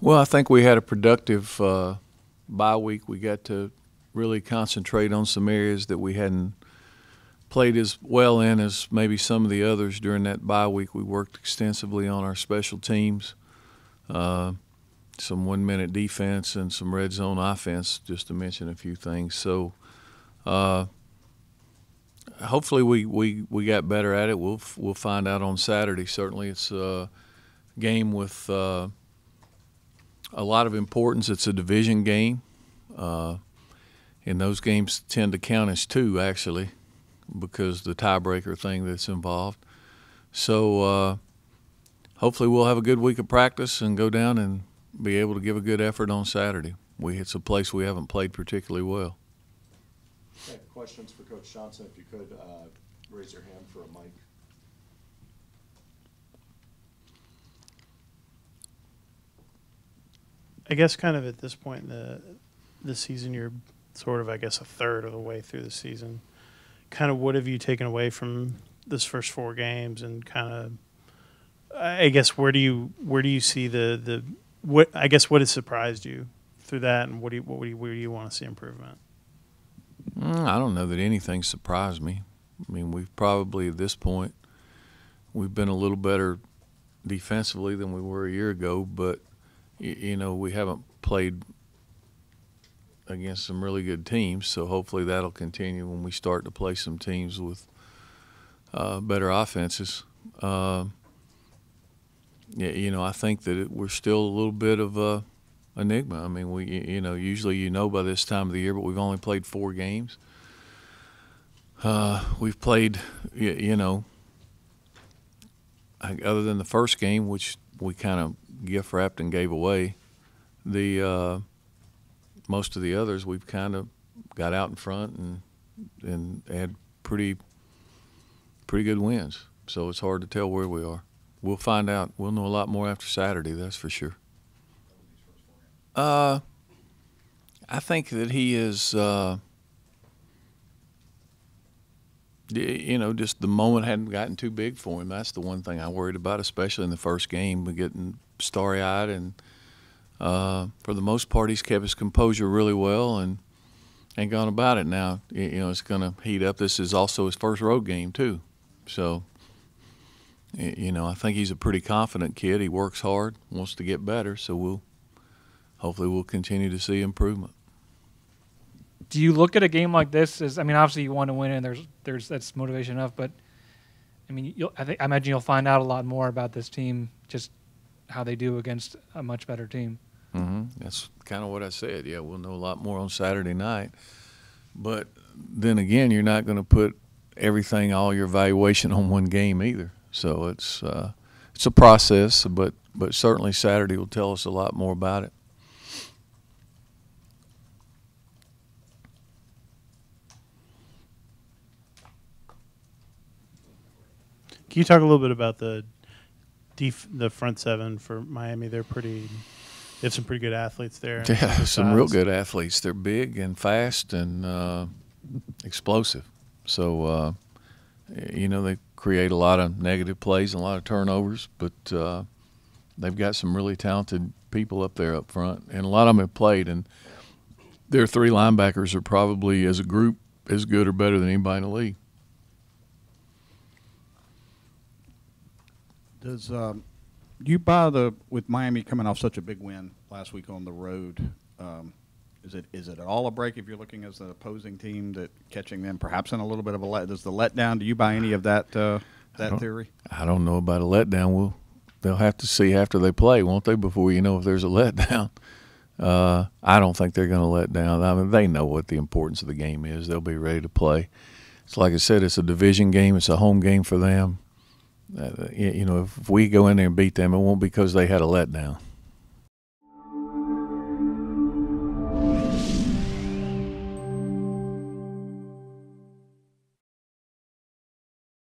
Well, I think we had a productive bye week. We got to really concentrate on some areas that we hadn't played as well in as maybe some of the others during that bye week. We worked extensively on our special teams, uh, some 1 minute defense, and some red zone offense, just to mention a few things. So uh, hopefully we got better at it. We'll find out on Saturday. Certainly, it's a game with a lot of importance. It's a division game, uh, and those games tend to count as two, actually, because the tiebreaker thing that's involved. So hopefully we'll have a good week of practice and go down and be able to give a good effort on Saturday. It's a place we haven't played particularly well. Okay, questions for Coach Johnson, if you could raise your hand for a mic. I guess kind of at this point in the season, you're sort of, I guess, a third of the way through the season. Kind of what have you taken away from this first four games, and kind of, I guess, where do you see what has surprised you through that, and where do you want to see improvement? I don't know that anything surprised me. I mean, we've probably at this point we've been a little better defensively than we were a year ago, but we haven't played against some really good teams, so hopefully that'll continue when we start to play some teams with better offenses. I think that we're still a little bit of a enigma. I mean, usually by this time of the year, but we've only played 4 games. We've played, other than the first game, which we kind of gift wrapped and gave away, the most of the others we've kind of got out in front and had pretty good wins. So it's hard to tell where we are. We'll find out. We'll know a lot more after Saturday, that's for sure. I think that he is, just the moment hadn't gotten too big for him. That's the one thing I worried about, especially in the first game, getting starry-eyed. And for the most part, he's kept his composure really well and gone about it. Now, it's going to heat up. This is also his first road game, too. So, I think he's a pretty confident kid. He works hard, wants to get better, so hopefully we'll continue to see improvement. Do you look at a game like this as, obviously you want to win, and there's that's motivation enough, but I imagine you'll find out a lot more about this team, just how they do against a much better team. Mm-hmm. That's kind of what I said. Yeah, we'll know a lot more on Saturday night. But then again, you're not going to put everything, all your evaluation on one game either. So it's a process, but certainly Saturday will tell us a lot more about it. Can you talk a little bit about the front seven for Miami? They have some pretty good athletes there. Yeah, some real good athletes. They're big and fast and explosive. So, they create a lot of negative plays and a lot of turnovers, but they've got some really talented people up there up front, and a lot of them have played. And their 3 linebackers are probably, as a group, as good or better than anybody in the league. Does you buy with Miami coming off such a big win last week on the road? Is it at all a break if you're looking as the opposing team, that catching them perhaps in a little bit of a does the letdown? Do you buy any of that theory? I don't know about a letdown. They'll have to see after they play, won't they, before you know if there's a letdown. I don't think they're going to let down. They know what the importance of the game is. They'll be ready to play. It's like I said, it's a division game. It's a home game for them. If we go in there and beat them, it won't be because they had a letdown.